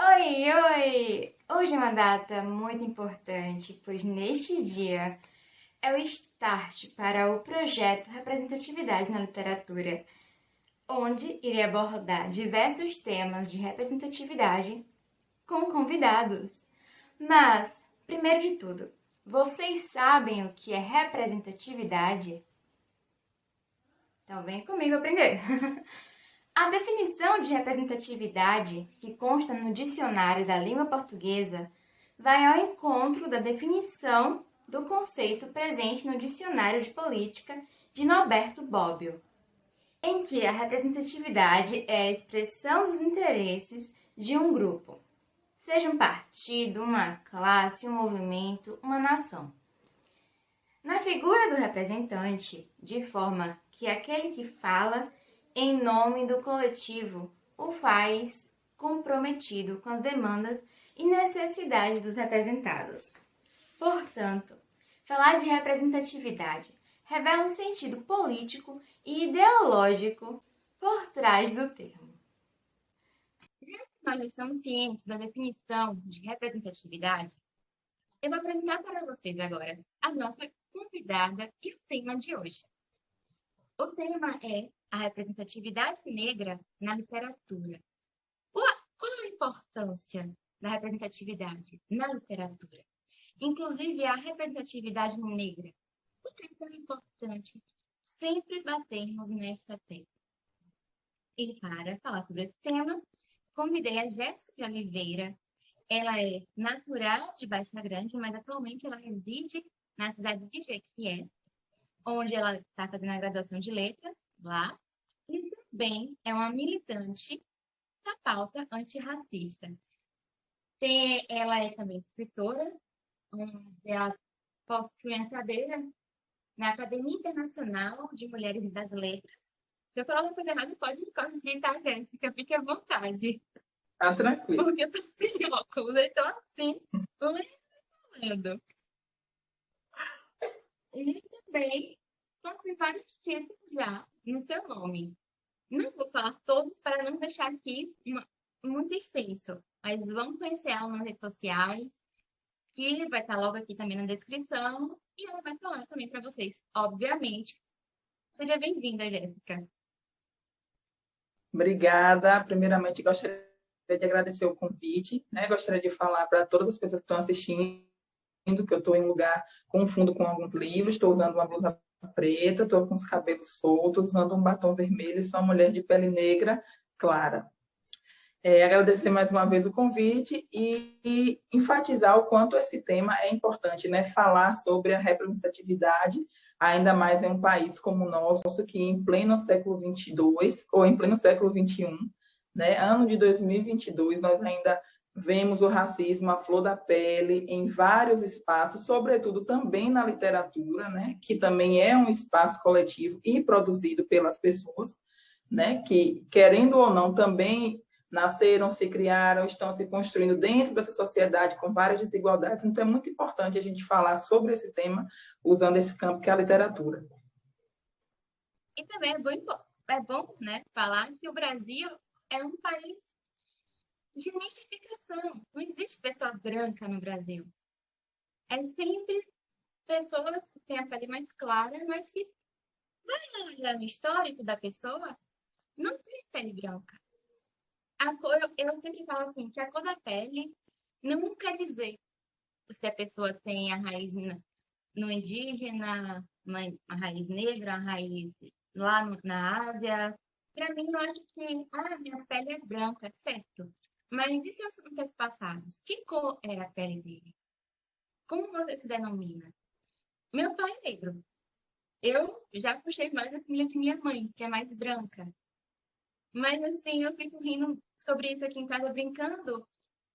Oi, oi! Hoje é uma data muito importante, pois neste dia é o start para o projeto Representatividade na Literatura, onde irei abordar diversos temas de representatividade com convidados. Mas, primeiro de tudo, vocês sabem o que é representatividade? Então vem comigo aprender! A definição de representatividade, que consta no dicionário da língua portuguesa, vai ao encontro da definição do conceito presente no dicionário de política de Norberto Bobbio, em que a representatividade é a expressão dos interesses de um grupo, seja um partido, uma classe, um movimento, uma nação. Na figura do representante, de forma que aquele que fala em nome do coletivo o faz comprometido com as demandas e necessidades dos representados. Portanto, falar de representatividade revela um sentido político e ideológico por trás do termo. Já que nós estamos cientes da definição de representatividade, eu vou apresentar para vocês agora a nossa convidada e o tema de hoje. O tema é a representatividade negra na literatura. Qual a importância da representatividade na literatura? Inclusive a representatividade negra. Por que é tão importante sempre batermos nesta tecla? E para falar sobre esse tema, convidei a Jéssica de Oliveira. Ela é natural de Baixa Grande, mas atualmente ela reside na cidade de Jequié, onde ela está fazendo a graduação de letras lá, e também é uma militante da pauta antirracista. Ela é também escritora, onde ela possui a cadeira na Academia Internacional de Mulheres das Letras. Se eu falar uma coisa errada, pode me corrigir, tá, Jéssica? Fique à vontade. Tá tranquilo. Porque eu tô sem óculos, então assim, lendo. E também possui vários títulos já no seu nome. Não vou falar todos para não deixar aqui muito extenso, mas vão conhecer ela nas redes sociais, que vai estar logo aqui também na descrição, e ela vai falar também para vocês, obviamente. Seja bem-vinda, Jéssica. Obrigada. Primeiramente, gostaria de agradecer o convite, né? Gostaria de falar para todas as pessoas que estão assistindo que eu estou em um lugar com um fundo com alguns livros, estou usando uma blusa preta, estou com os cabelos soltos, usando um batom vermelho e sou uma mulher de pele negra clara. Agradecer mais uma vez o convite e enfatizar o quanto esse tema é importante, né? Falar sobre a representatividade, ainda mais em um país como o nosso, que em pleno século XXII, ou em pleno século XXI, né? Ano de 2022, nós ainda vemos o racismo à flor da pele em vários espaços, sobretudo também na literatura, né? Que também é um espaço coletivo e produzido pelas pessoas, né? Que, querendo ou não, também nasceram, se criaram, estão se construindo dentro dessa sociedade com várias desigualdades. Então, é muito importante a gente falar sobre esse tema usando esse campo que é a literatura. E também é bom, né, falar que o Brasil é um país de mistificação. Não existe pessoa branca no Brasil. É sempre pessoas que têm a pele mais clara, mas que vai olhar no histórico da pessoa, não tem pele branca. A cor, eu sempre falo assim, que a cor da pele não quer dizer se a pessoa tem a raiz no indígena, a raiz negra, a raiz lá na Ásia. Para mim, eu acho que minha pele é branca, certo? Mas e seus antepassados? Que cor era a pele dele? Como você se denomina? Meu pai é negro. Eu já puxei mais a família de minha mãe, que é mais branca. Mas assim, eu fico rindo sobre isso aqui em casa, brincando,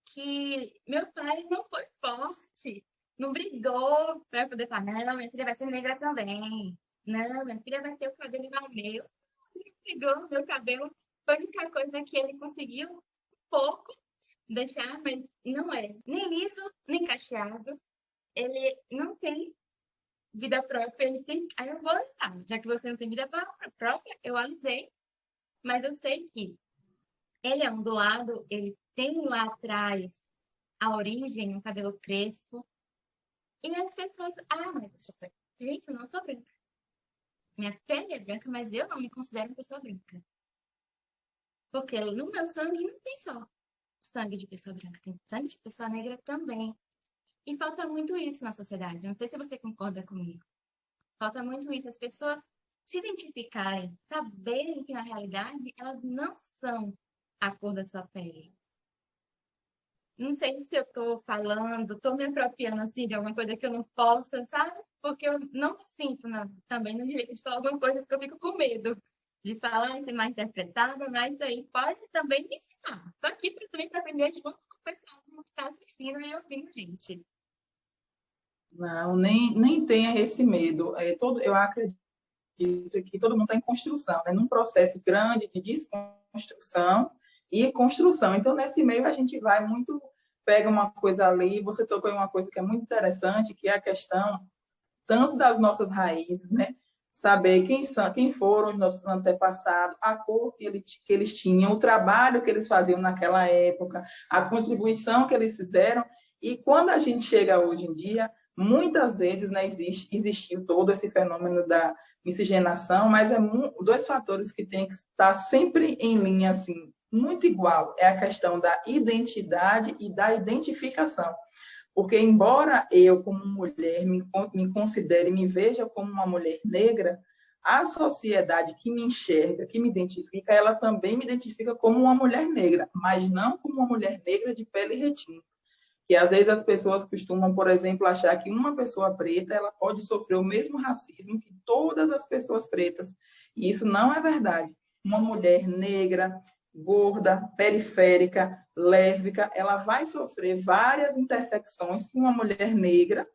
que meu pai não foi forte, não brigou para poder falar, não, minha filha vai ser negra também. Não, minha filha vai ter o cabelo igual ao meu. Ele brigou, meu cabelo foi a única coisa que ele conseguiu um pouco deixar, mas não é nem liso, nem cacheado. Ele não tem vida própria, ele tem. Aí eu vou alisar, já que você não tem vida própria, eu alisei, mas eu sei que Ele é ondulado, ele tem lá atrás a origem, um cabelo crespo. E as pessoas, mas eu sou branca. Gente, eu não sou branca. Minha pele é branca, mas eu não me considero uma pessoa branca. Porque no meu sangue não tem só sangue de pessoa branca, tem sangue de pessoa negra também. E falta muito isso na sociedade. Não sei se você concorda comigo. Falta muito isso. As pessoas se identificarem, saberem que na realidade elas não são a cor da sua pele. Não sei se eu estou falando, estou me apropriando assim de alguma coisa que eu não possa, sabe? Porque eu não me sinto também no direito de falar alguma coisa, porque eu fico com medo de falar e ser mais interpretada, mas isso aí pode também me ensinar. Estou aqui também para aprender junto com o pessoal que está assistindo e ouvindo, gente. Não, nem tenha esse medo. Eu acredito que todo mundo está em construção, né? Num processo grande de desconstrução e construção. Então, nesse meio, a gente vai muito, pega uma coisa ali, você tocou em uma coisa que é muito interessante, que é a questão tanto das nossas raízes, né? Saber quem foram os nossos antepassados, a cor que eles tinham, o trabalho que eles faziam naquela época, a contribuição que eles fizeram. E quando a gente chega hoje em dia, muitas vezes, né, existiu todo esse fenômeno da miscigenação, mas dois fatores que tem que estar sempre em linha, assim, muito igual. É a questão da identidade e da identificação. Porque, embora eu, como mulher, me considere, me veja como uma mulher negra, a sociedade que me enxerga, que me identifica, ela também me identifica como uma mulher negra, mas não como uma mulher negra de pele retinta. Que às vezes as pessoas costumam, por exemplo, achar que uma pessoa preta ela pode sofrer o mesmo racismo que todas as pessoas pretas. E isso não é verdade. Uma mulher negra, gorda, periférica, lésbica, ela vai sofrer várias intersecções que uma mulher negra,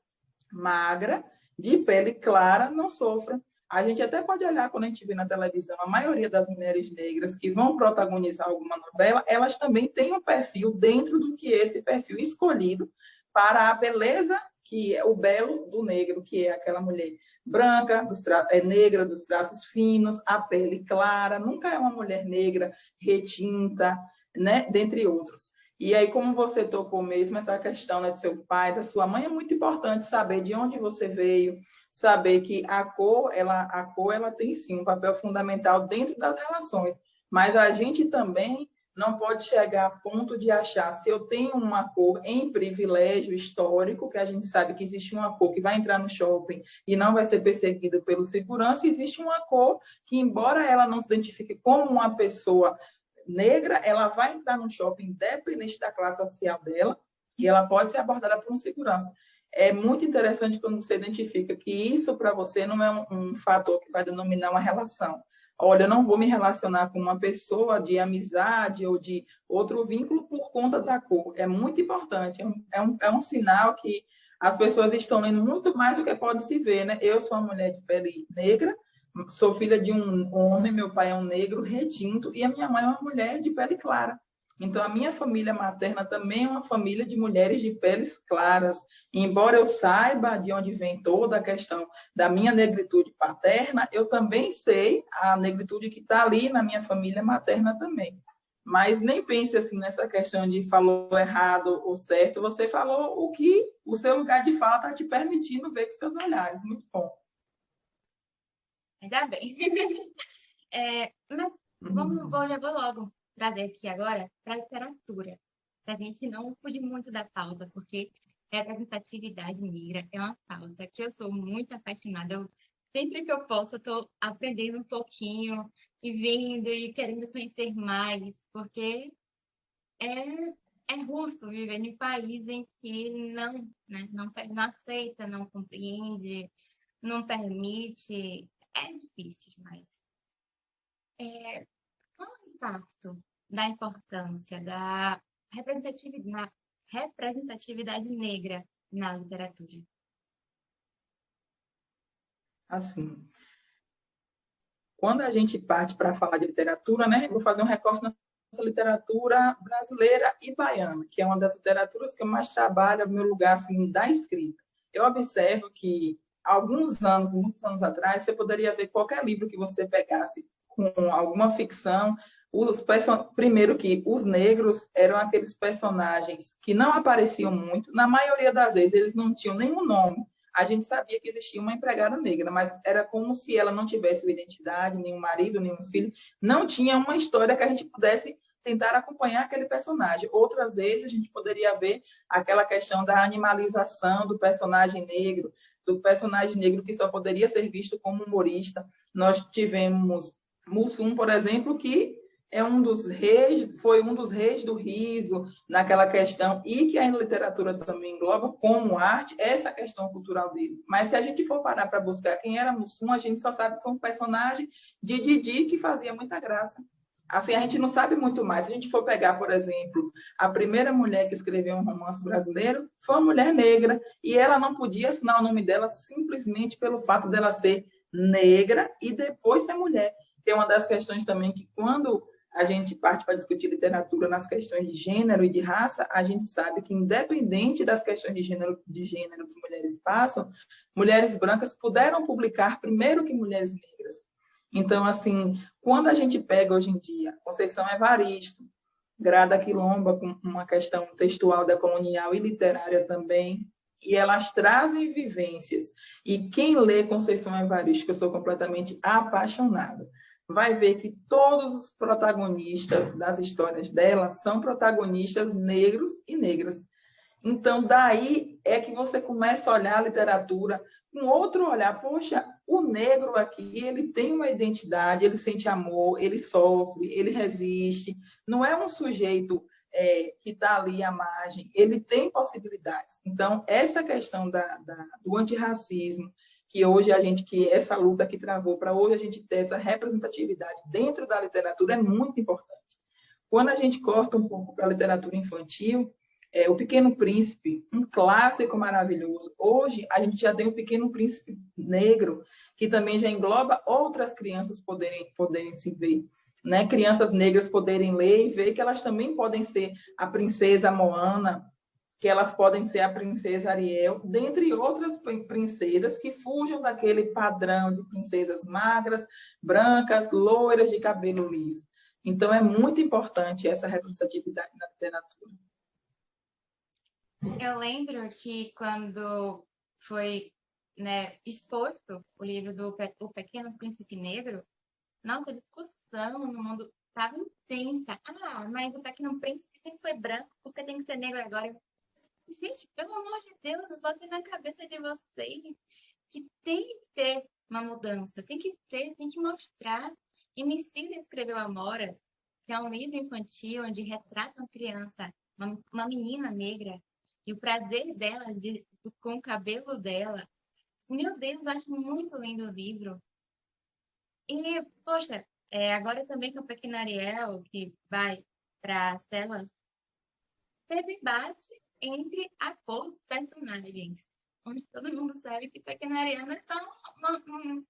magra, de pele clara, não sofra. A gente até pode olhar quando a gente vê na televisão, a maioria das mulheres negras que vão protagonizar alguma novela, elas também têm um perfil dentro do que esse perfil escolhido para a beleza que é o belo do negro, que é aquela mulher branca, negra, dos traços finos, a pele clara, nunca é uma mulher negra retinta, né? Dentre outros. E aí, como você tocou mesmo essa questão, né, de seu pai, da sua mãe, é muito importante saber de onde você veio, saber que a cor, ela tem sim um papel fundamental dentro das relações, mas a gente também não pode chegar a ponto de achar se eu tenho uma cor em privilégio histórico, que a gente sabe que existe uma cor que vai entrar no shopping e não vai ser perseguida pelo segurança, existe uma cor que, embora ela não se identifique como uma pessoa negra, ela vai entrar no shopping independente da classe social dela e ela pode ser abordada por um segurança. É muito interessante quando você identifica que isso para você não é um fator que vai denominar uma relação. Olha, eu não vou me relacionar com uma pessoa de amizade ou de outro vínculo por conta da cor. É muito importante. É um sinal que as pessoas estão lendo muito mais do que pode se ver, né? Eu sou uma mulher de pele negra, sou filha de um homem, meu pai é um negro retinto e a minha mãe é uma mulher de pele clara. Então, a minha família materna também é uma família de mulheres de peles claras. Embora eu saiba de onde vem toda a questão da minha negritude paterna, eu também sei a negritude que está ali na minha família materna também. Mas nem pense assim nessa questão de falou errado ou certo. Você falou o que o seu lugar de fala está te permitindo ver com seus olhares. Muito bom. Ainda bem. Mas já vou logo trazer aqui agora para a literatura, para a gente não fugir muito da pauta, porque representatividade negra é uma pauta que eu sou muito apaixonada. Sempre que eu posso, eu estou aprendendo um pouquinho e vendo e querendo conhecer mais, porque é justo viver em um país em que não aceita, não compreende, não permite. É difícil demais. Qual é o impacto da importância da representatividade negra na literatura? Assim, quando a gente parte para falar de literatura, né, eu vou fazer um recorte nessa literatura brasileira e baiana, que é uma das literaturas que eu mais trabalho no meu lugar assim, da escrita. Eu observo que alguns anos, muitos anos atrás, você poderia ver qualquer livro que você pegasse com alguma ficção, Primeiro que os negros eram aqueles personagens que não apareciam muito, na maioria das vezes eles não tinham nenhum nome. A gente sabia que existia uma empregada negra, mas era como se ela não tivesse uma identidade, nenhum marido, nenhum filho, não tinha uma história que a gente pudesse tentar acompanhar aquele personagem. Outras vezes a gente poderia ver aquela questão da animalização do personagem negro que só poderia ser visto como humorista. Nós tivemos Mussum, por exemplo, que é um dos reis, foi um dos reis do riso naquela questão, e que a literatura também engloba como arte essa questão cultural dele. Mas se a gente for parar para buscar quem era Mussum, a gente só sabe que foi um personagem de Didi que fazia muita graça. Assim, a gente não sabe muito mais. Se a gente for pegar, por exemplo, a primeira mulher que escreveu um romance brasileiro foi uma mulher negra, e ela não podia assinar o nome dela simplesmente pelo fato dela ser negra e depois ser mulher. Que é uma das questões também que, quando a gente parte para discutir literatura nas questões de gênero e de raça, a gente sabe que, independente das questões de gênero que mulheres passam, mulheres brancas puderam publicar primeiro que mulheres negras. Então, assim, quando a gente pega hoje em dia Conceição Evaristo, Grada Quilomba, com uma questão textual da colonial e literária também, e elas trazem vivências. E quem lê Conceição Evaristo, que eu sou completamente apaixonada, vai ver que todos os protagonistas das histórias dela são protagonistas negros e negras. Então, daí é que você começa a olhar a literatura com outro olhar. Poxa, o negro aqui, ele tem uma identidade, ele sente amor, ele sofre, ele resiste. Não é um sujeito que está ali à margem, ele tem possibilidades. Então, essa questão do antirracismo, que hoje que essa luta que travou para hoje a gente ter essa representatividade dentro da literatura é muito importante. Quando a gente corta um pouco para a literatura infantil, O Pequeno Príncipe, um clássico maravilhoso. Hoje, a gente já tem o Pequeno Príncipe Negro, que também já engloba outras crianças poderem se ver. Né? Crianças negras poderem ler e ver que elas também podem ser a princesa Moana, que elas podem ser a princesa Ariel, dentre outras princesas que fujam daquele padrão de princesas magras, brancas, loiras, de cabelo liso. Então, é muito importante essa representatividade na literatura. Eu lembro que quando foi, né, exposto o livro do O Pequeno Príncipe Negro, nossa, a discussão no mundo estava intensa. Ah, mas o Pequeno Príncipe sempre foi branco, porque tem que ser negro agora? Gente, pelo amor de Deus, botem na cabeça de vocês que tem que ter uma mudança, tem que mostrar. E Emicida escreveu Amora, que é um livro infantil onde retrata uma criança, uma menina negra, e o prazer dela com o cabelo dela. Meu Deus, acho muito lindo o livro. E, poxa, agora também com a Pequena Ariel, que vai para as telas, teve embate entre a cor dos personagens, onde todo mundo sabe que Pequena Ariel não é só um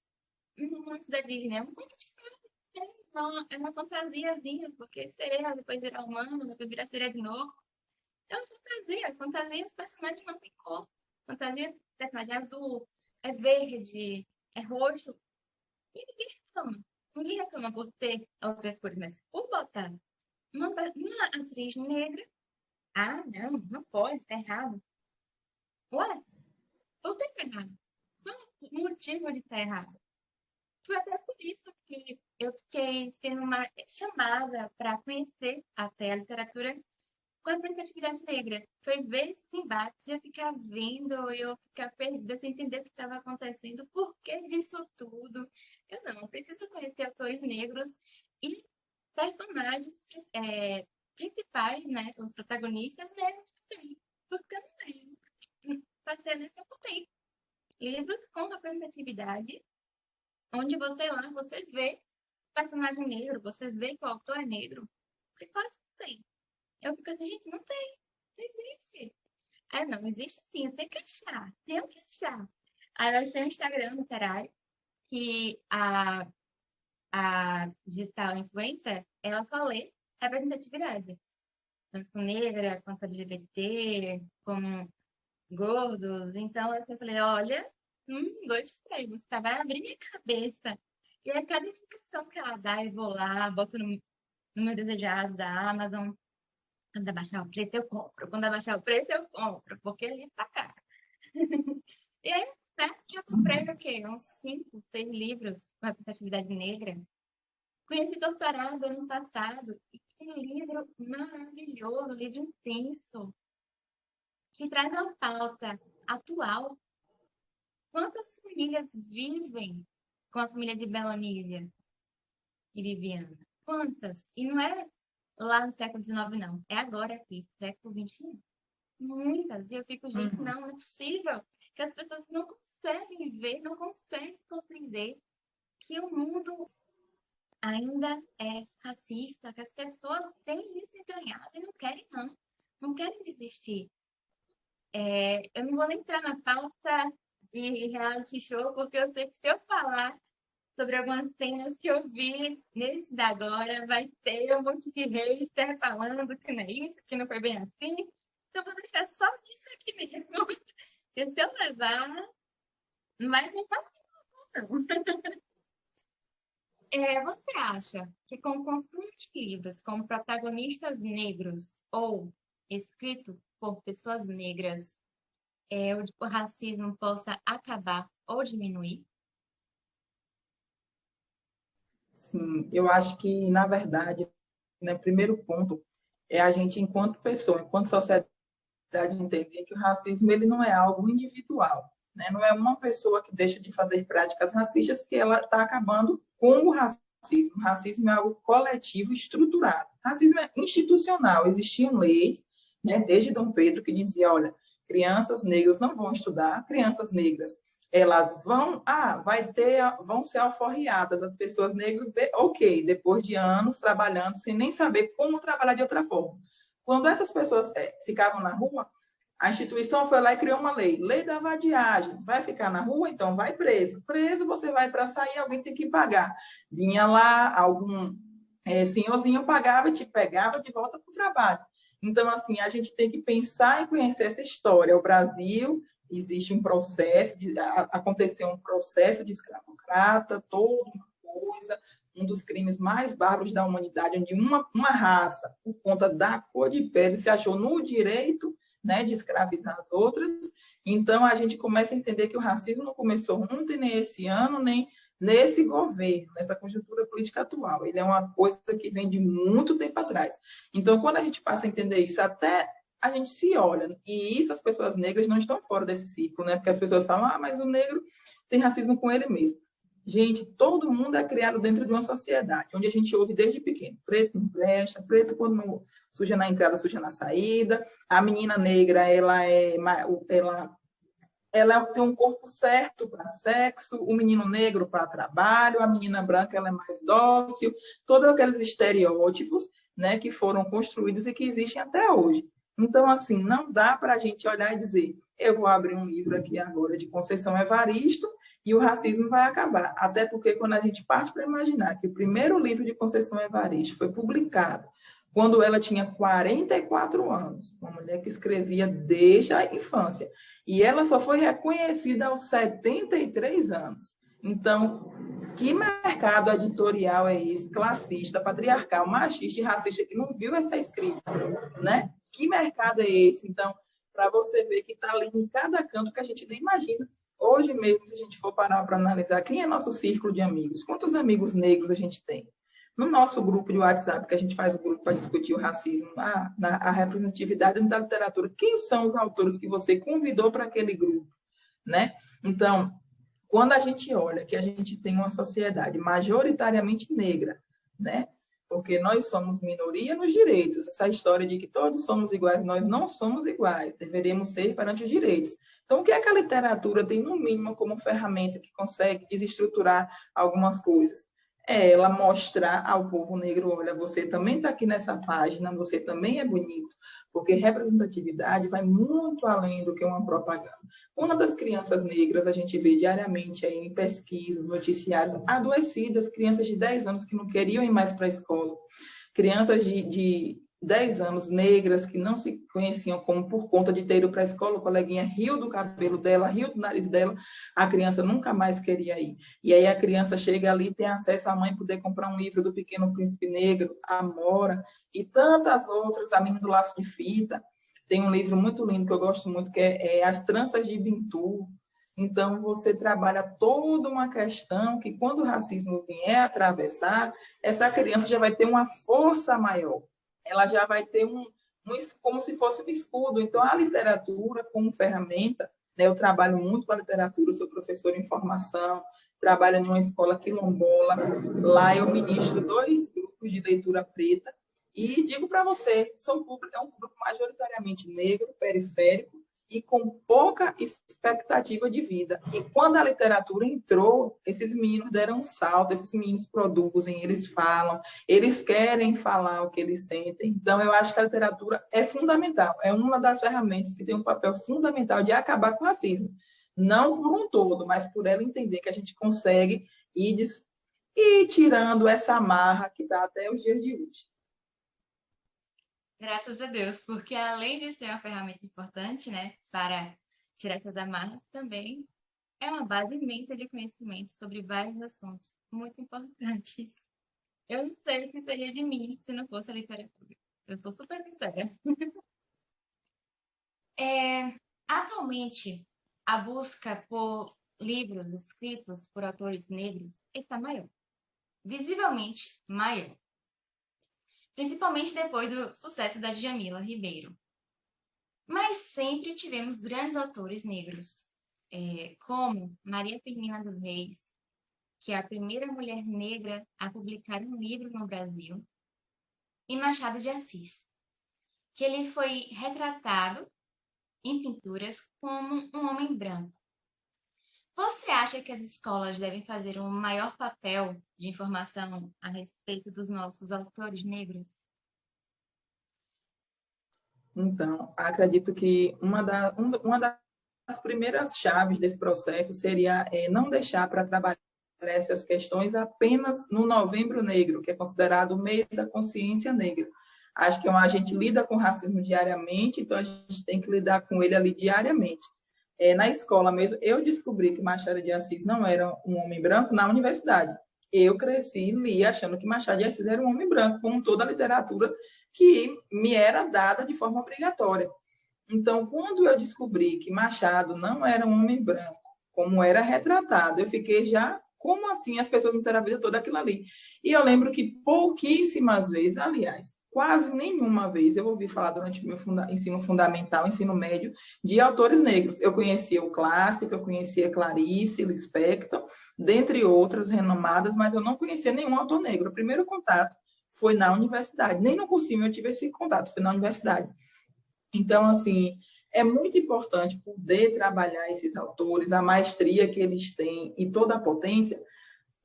monte da Disney, é um conto de fadas, é uma fantasiazinha, porque sereia depois virar humano, depois virar sereia de novo. É uma fantasia. Fantasia, os personagens não têm cor. Fantasia, personagem azul, é verde, é roxo. E ninguém reclama. Ninguém reclama por ter outras cores, mas por botar uma atriz negra, não pode, tá errado. Ué, por que tá errado? Qual é o motivo de estar errado? Foi até por isso que eu fiquei sendo uma chamada para conhecer até a literatura com a representatividade negra. Foi ver esses embates, eu ficar vendo, eu ficar perdida sem entender o que estava acontecendo, por que disso tudo. Eu preciso conhecer autores negros e personagens principais, né, os protagonistas negros também, porque eu não tenho. Para ser negra, eu tenho livros com representatividade, onde você vê o personagem negro, você vê que o autor é negro, porque quase não tem. Eu fico assim, gente, não tem, não existe. Não, existe sim, eu tenho que achar. Aí eu achei um Instagram literário que a digital influencer, ela só lê representatividade. Tanto negra, quanto LGBT, como gordos. Então, eu falei, olha, gostei, você vai abrir minha cabeça. E a cada indicação que ela dá, eu vou lá, boto no meu desejar da Amazon. Quando abaixar o preço, eu compro. Quando abaixar o preço, eu compro, porque ele tá caro. E aí, né, já comprei o quê? Uns 5, 6 livros com representatividade negra. Conheci doutorado ano passado. E que livro maravilhoso, livro intenso, que traz uma pauta atual. Quantas famílias vivem com a família de Belonísia e Viviana? Quantas? E não é lá no século XIX, não. É agora aqui, século XXI. Muitas. E eu fico, gente, Uhum. não é possível que as pessoas não conseguem ver, não conseguem compreender que o mundo ainda é racista, que as pessoas têm isso entranhado e não querem, não. Não querem desistir. Eu não vou nem entrar na pauta de reality show, porque eu sei que se eu falar sobre algumas cenas que eu vi nesse da agora, vai ter um monte de hater falando que não é isso, que não foi bem assim. Então, eu vou deixar só isso aqui mesmo. Porque se eu levar, não vai nem passar, não. Você acha que com o consumo de livros com protagonistas negros ou escrito por pessoas negras, o racismo possa acabar ou diminuir? Sim, eu acho que, na verdade, né, primeiro ponto é a gente, enquanto pessoa, enquanto sociedade, entender que o racismo ele não é algo individual, né? Não é uma pessoa que deixa de fazer práticas racistas que ela está acabando com o racismo. O racismo é algo coletivo, estruturado. O racismo é institucional. Existiam leis, né, desde Dom Pedro, que dizia, olha, crianças negras não vão estudar, crianças negras elas vão ser alforriadas, as pessoas negras, ok, depois de anos trabalhando sem nem saber como trabalhar de outra forma. Quando essas pessoas ficavam na rua, a instituição foi lá e criou uma lei da vadiagem. Vai ficar na rua, então vai preso. Preso, você vai para sair, alguém tem que pagar. Vinha lá algum senhorzinho, pagava e te pegava de volta para o trabalho. Então, assim, a gente tem que pensar e conhecer essa história. O Brasil existe um processo, aconteceu um processo de escravocrata, toda uma coisa, um dos crimes mais bárbaros da humanidade, onde uma raça, por conta da cor de pele, se achou no direito, né, de escravizar as outras. Então, a gente começa a entender que o racismo não começou ontem, nem esse ano, nem nesse governo, nessa conjuntura política atual. Ele é uma coisa que vem de muito tempo atrás. Então, quando a gente passa a entender isso, até a gente se olha, e isso as pessoas negras não estão fora desse ciclo, né? Porque as pessoas falam, mas o negro tem racismo com ele mesmo. Gente, todo mundo é criado dentro de uma sociedade, onde a gente ouve desde pequeno, preto não presta, preto quando suja na entrada, suja na saída, a menina negra, ela tem um corpo certo para sexo, o menino negro para trabalho, a menina branca ela é mais dócil, todos aqueles estereótipos, né, que foram construídos e que existem até hoje. Então, assim, não dá para a gente olhar e dizer, eu vou abrir um livro aqui agora de Conceição Evaristo e o racismo vai acabar. Até porque quando a gente parte para imaginar que o primeiro livro de Conceição Evaristo foi publicado quando ela tinha 44 anos, uma mulher que escrevia desde a infância, e ela só foi reconhecida aos 73 anos. Então, que mercado editorial é esse, classista, patriarcal, machista e racista, que não viu essa escrita, né? Que mercado é esse? Então, para você ver que está ali em cada canto que a gente nem imagina. Hoje mesmo, se a gente for parar para analisar quem é nosso círculo de amigos, quantos amigos negros a gente tem? No nosso grupo de WhatsApp, que a gente faz o grupo para discutir o racismo, a representatividade da literatura, quem são os autores que você convidou para aquele grupo, né? Então, quando a gente olha que a gente tem uma sociedade majoritariamente negra, né? Porque nós somos minoria nos direitos. Essa história de que todos somos iguais, nós não somos iguais, deveríamos ser perante os direitos. Então, o que é que a literatura tem, no mínimo, como ferramenta que consegue desestruturar algumas coisas? É ela mostrar ao povo negro, olha, você também está aqui nessa página, você também é bonito, porque representatividade vai muito além do que uma propaganda. Quantas crianças negras a gente vê diariamente aí em pesquisas, noticiários, adoecidas, crianças de 10 anos que não queriam ir mais para a escola, crianças 10 anos, negras, que não se conheciam como por conta de ter ido para a escola, o coleguinha riu do cabelo dela, riu do nariz dela, a criança nunca mais queria ir. E aí a criança chega ali e tem acesso à mãe poder comprar um livro do Pequeno Príncipe Negro, a Mora, e tantas outras, a Menina do Laço de Fita. Tem um livro muito lindo que eu gosto muito, que é As Tranças de Bintu. Então, você trabalha toda uma questão que, quando o racismo vier atravessar, essa criança já vai ter uma força maior. Ela já vai ter como se fosse um escudo. Então, a literatura como ferramenta, né, eu trabalho muito com a literatura, sou professora em formação, trabalho em uma escola quilombola, lá eu ministro 2 grupos de leitura preta, e digo para você, é um grupo majoritariamente negro, periférico, e com pouca expectativa de vida. E quando a literatura entrou, esses meninos deram um salto, esses meninos produzem, eles falam, eles querem falar o que eles sentem. Então, eu acho que a literatura é fundamental, é uma das ferramentas que tem um papel fundamental de acabar com o racismo. Não por um todo, mas por ela entender que a gente consegue ir tirando essa amarra que está até os dias de hoje. Graças a Deus, porque além de ser uma ferramenta importante, né, para tirar essas amarras, também é uma base imensa de conhecimento sobre vários assuntos muito importantes. Eu não sei o que seria de mim se não fosse a literatura. Eu sou super sincera. Atualmente, a busca por livros escritos por autores negros está maior, visivelmente maior. Principalmente depois do sucesso da Djamila Ribeiro. Mas sempre tivemos grandes autores negros, como Maria Firmina dos Reis, que é a primeira mulher negra a publicar um livro no Brasil, e Machado de Assis, que ele foi retratado em pinturas como um homem branco. Você acha que as escolas devem fazer um maior papel de informação a respeito dos nossos autores negros? Então, acredito que uma das primeiras chaves desse processo seria não deixar para trabalhar essas questões apenas no Novembro Negro, que é considerado o mês da consciência negra. Acho que a gente lida com racismo diariamente, então a gente tem que lidar com ele ali diariamente. Na escola mesmo, eu descobri que Machado de Assis não era um homem branco na universidade. Eu cresci e li achando que Machado de Assis era um homem branco, como toda a literatura que me era dada de forma obrigatória. Então, quando eu descobri que Machado não era um homem branco, como era retratado, eu fiquei já, como assim as pessoas não serão a vida toda aquilo ali? E eu lembro que pouquíssimas vezes, aliás, quase nenhuma vez eu ouvi falar durante o meu ensino fundamental, ensino médio, de autores negros. Eu conhecia o clássico, eu conhecia Clarice Lispector, dentre outras renomadas, mas eu não conhecia nenhum autor negro. O primeiro contato foi na universidade. Nem no cursinho eu tive esse contato, foi na universidade. Então, assim, é muito importante poder trabalhar esses autores, a maestria que eles têm e toda a potência.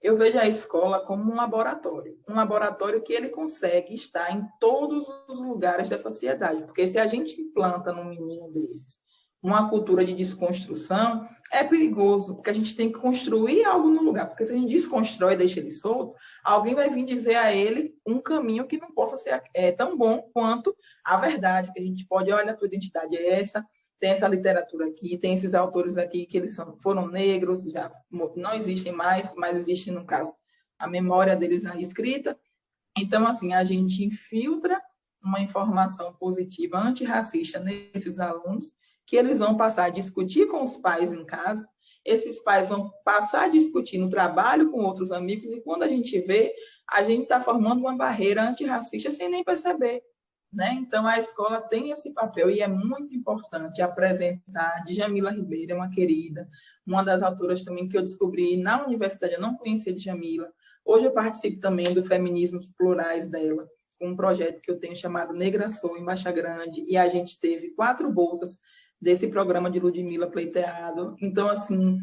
Eu vejo a escola como um laboratório que ele consegue estar em todos os lugares da sociedade, porque se a gente implanta num menino desses uma cultura de desconstrução, é perigoso, porque a gente tem que construir algo no lugar, porque se a gente desconstrói e deixa ele solto, alguém vai vir dizer a ele um caminho que não possa ser tão bom quanto a verdade, que a gente pode, olha, a tua identidade é essa, tem essa literatura aqui, tem esses autores aqui que eles foram negros, já não existem mais, mas existe, no caso, a memória deles aí escrita. Então, assim, a gente infiltra uma informação positiva antirracista nesses alunos, que eles vão passar a discutir com os pais em casa, esses pais vão passar a discutir no trabalho com outros amigos, e quando a gente vê, a gente está formando uma barreira antirracista sem nem perceber. Né? Então, a escola tem esse papel e é muito importante apresentar. Djamila Ribeiro é uma querida, uma das autoras também que eu descobri na universidade, eu não conhecia Djamila. Hoje eu participo também do Feminismos Plurais dela, um projeto que eu tenho chamado Negra Sou, em Baixa Grande, e a gente teve 4 bolsas desse programa de Ludmila pleiteado. Então, assim,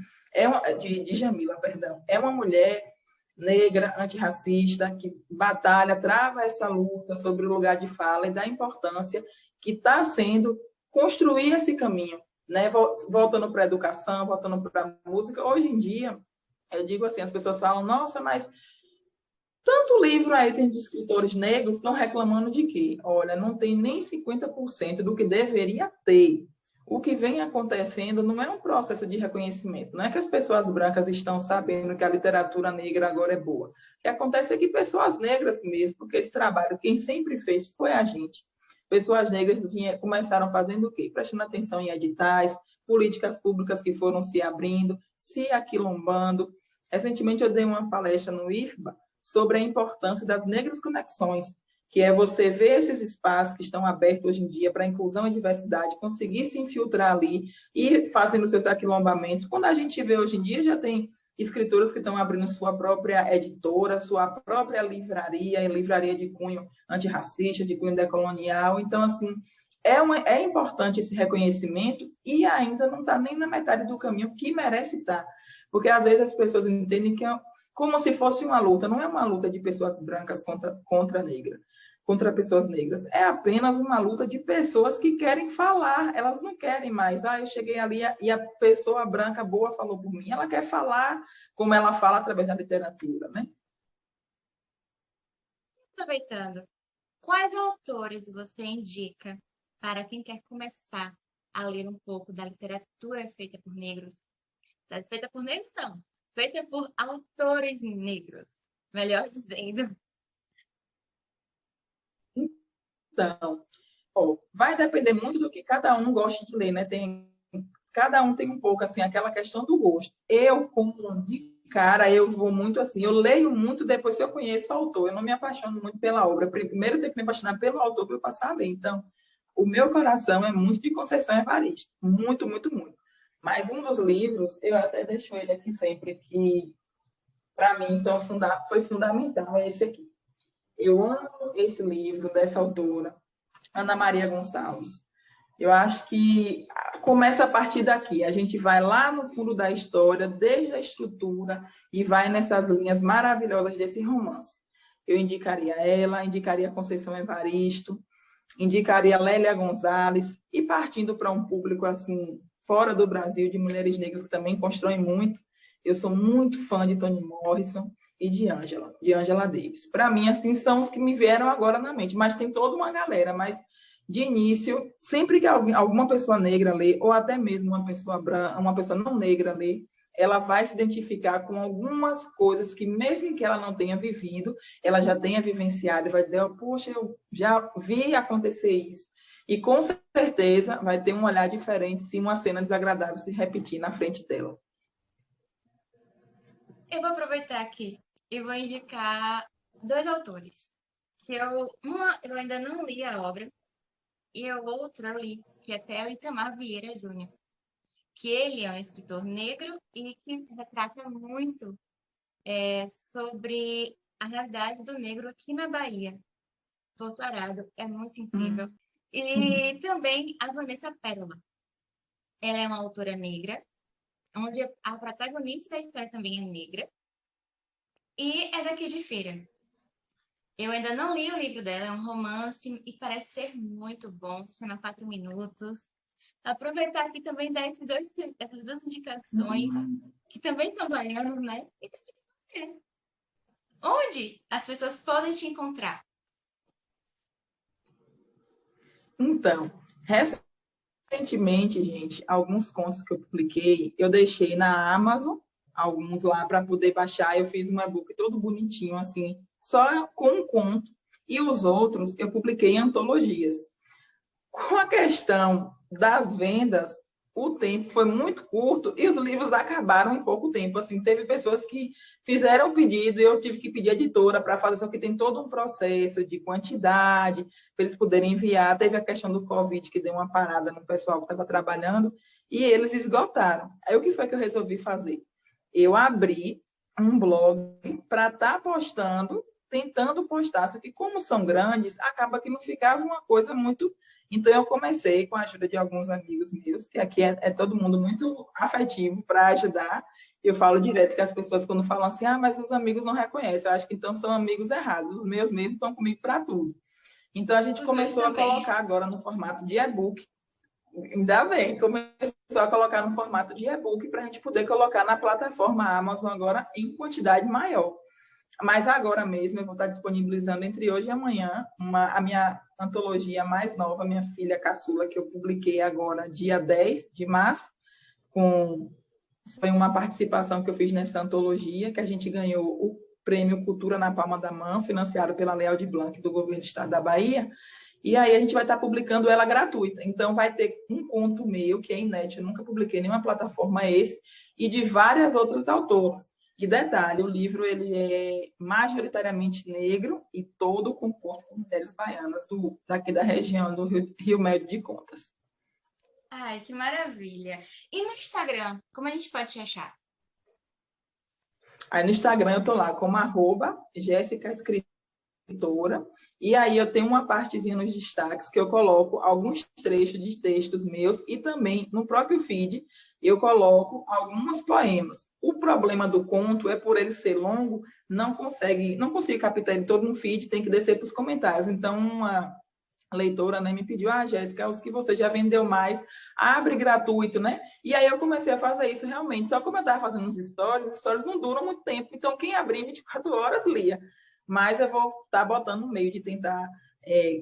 de Djamila, perdão, é uma mulher negra, antirracista, que batalha, trava essa luta sobre o lugar de fala e da importância que está sendo construir esse caminho, né? Voltando para a educação, voltando para a música. Hoje em dia, eu digo assim, as pessoas falam, nossa, mas Tanto livro aí tem de escritores negros estão reclamando de quê? Olha, não tem nem 50% do que deveria ter. O que vem acontecendo não é um processo de reconhecimento, não é que as pessoas brancas estão sabendo que a literatura negra agora é boa. O que acontece é que pessoas negras mesmo, porque esse trabalho quem sempre fez foi a gente. Pessoas negras começaram fazendo o quê? Prestando atenção em editais, políticas públicas que foram se abrindo, se aquilombando. Recentemente eu dei uma palestra no IFBA sobre a importância das negras conexões, que é você ver esses espaços que estão abertos hoje em dia para inclusão e diversidade, conseguir se infiltrar ali e fazendo seus aquilombamentos. Quando a gente vê hoje em dia, já tem escritoras que estão abrindo sua própria editora, sua própria livraria, livraria de cunho antirracista, de cunho decolonial. Então, assim, é importante esse reconhecimento e ainda não está nem na metade do caminho que merece estar. Porque, às vezes, as pessoas entendem que é como se fosse uma luta. Não é uma luta de pessoas brancas contra pessoas negras. É apenas uma luta de pessoas que querem falar. Elas não querem mais. Eu cheguei ali e a pessoa branca boa falou por mim. Ela quer falar como ela fala através da literatura, né? Aproveitando, quais autores você indica para quem quer começar a ler um pouco da literatura feita por negros? Feita por negros, não. Feita por autores negros, melhor dizendo. Então, vai depender muito do que cada um gosta de ler, né? Cada um tem um pouco, assim, aquela questão do gosto. Eu, como de cara, eu vou muito assim, eu leio muito depois que eu conheço o autor. Eu não me apaixono muito pela obra. Primeiro eu tenho que me apaixonar pelo autor para eu passar a ler. Então, o meu coração é muito de Conceição Evaristo. Muito, muito, muito. Mas um dos livros, eu até deixo ele aqui sempre, que para mim foi fundamental, é esse aqui. Eu amo esse livro dessa autora, Ana Maria Gonçalves. Eu acho que começa a partir daqui. A gente vai lá no fundo da história, desde a estrutura, e vai nessas linhas maravilhosas desse romance. Eu indicaria ela, indicaria Conceição Evaristo, indicaria Lélia Gonzalez, e partindo para um público assim fora do Brasil, de mulheres negras que também constroem muito. Eu sou muito fã de Toni Morrison e de Angela Davis. Para mim, assim, são os que me vieram agora na mente, mas tem toda uma galera, mas de início, sempre que alguma pessoa negra lê, ou até mesmo uma pessoa branca, uma pessoa não negra lê, ela vai se identificar com algumas coisas que, mesmo que ela não tenha vivido, ela já tenha vivenciado e vai dizer, poxa, eu já vi acontecer isso. E, com certeza, vai ter um olhar diferente se uma cena desagradável se repetir na frente dela. Eu vou aproveitar aqui e vou indicar 2 autores. Eu ainda não li a obra, e a outra eu li, que é o Itamar Vieira Júnior, que ele é um escritor negro e que retrata muito sobre a realidade do negro aqui na Bahia. Doutorado, é muito incrível. E também a Vanessa Pérola. Ela é uma autora negra, onde a protagonista da história também é negra, e é daqui de Feira. Eu ainda não li o livro dela, é um romance e parece ser muito bom, se chama 4 Minutos. Aproveitar aqui também dar essas 2 indicações, que também são baianos, né? Onde as pessoas podem te encontrar? Então, recentemente, gente, alguns contos que eu publiquei, eu deixei na Amazon, alguns lá para poder baixar. Eu fiz um e-book todo bonitinho, assim, só com um conto. E os outros eu publiquei em antologias. Com a questão das vendas, o tempo foi muito curto e os livros acabaram em pouco tempo. Assim, teve pessoas que fizeram o pedido e eu tive que pedir a editora para fazer, só que tem todo um processo de quantidade, para eles poderem enviar. Teve a questão do Covid, que deu uma parada no pessoal que estava trabalhando, e eles esgotaram. Aí, o que foi que eu resolvi fazer? Eu abri um blog para estar postando, tentando postar, só que como são grandes, acaba que não ficava uma coisa muito... Então, eu comecei com a ajuda de alguns amigos meus, que aqui é todo mundo muito afetivo para ajudar. Eu falo direto que as pessoas, quando falam assim, mas os amigos não reconhecem, eu acho que então são amigos errados. Os meus mesmo estão comigo para tudo. Então, a gente começou a colocar agora no formato de e-book. Ainda bem, começou a colocar no formato de e-book para a gente poder colocar na plataforma Amazon agora em quantidade maior. Mas agora mesmo eu vou estar disponibilizando entre hoje e amanhã a minha antologia mais nova, minha filha caçula, que eu publiquei agora, dia 10 de março, foi uma participação que eu fiz nessa antologia, que a gente ganhou o Prêmio Cultura na Palma da Mão, financiado pela Lei Aldir Blanc do Governo do Estado da Bahia, e aí a gente vai estar publicando ela gratuita. Então, vai ter um conto meu, que é inédito, eu nunca publiquei em nenhuma plataforma esse, e de várias outras autoras. E detalhe, o livro ele é majoritariamente negro e todo composto por mulheres baianas daqui da região do Rio Médio de Contas. Ai, que maravilha. E no Instagram, como a gente pode te achar? Aí no Instagram eu estou lá como @Jéssica Escritora, e aí eu tenho uma partezinha nos destaques que eu coloco alguns trechos de textos meus e também no próprio feed eu coloco alguns poemas. O problema do conto é por ele ser longo, não consigo captar ele todo no feed, tem que descer para os comentários. Então, uma leitora, né, me pediu, Jéssica, os que você já vendeu mais, abre gratuito, né? E aí eu comecei a fazer isso realmente. Só como eu estava fazendo os stories não duram muito tempo, então quem abrir 24 horas lia. Mas eu vou estar botando um meio de tentar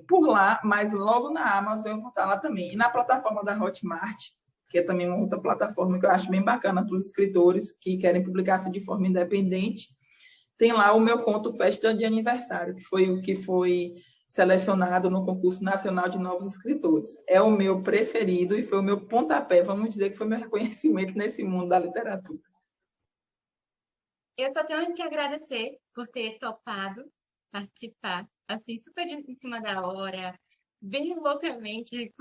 por lá, mas logo na Amazon eu vou estar lá também. E na plataforma da Hotmart, que é também uma outra plataforma que eu acho bem bacana para os escritores que querem publicar-se de forma independente, tem lá o meu conto Festa de Aniversário, que foi o que foi selecionado no Concurso Nacional de Novos Escritores. É o meu preferido e foi o meu pontapé, vamos dizer que foi meu reconhecimento nesse mundo da literatura. Eu só tenho a te agradecer por ter topado participar, assim, super em cima da hora, bem loucamente,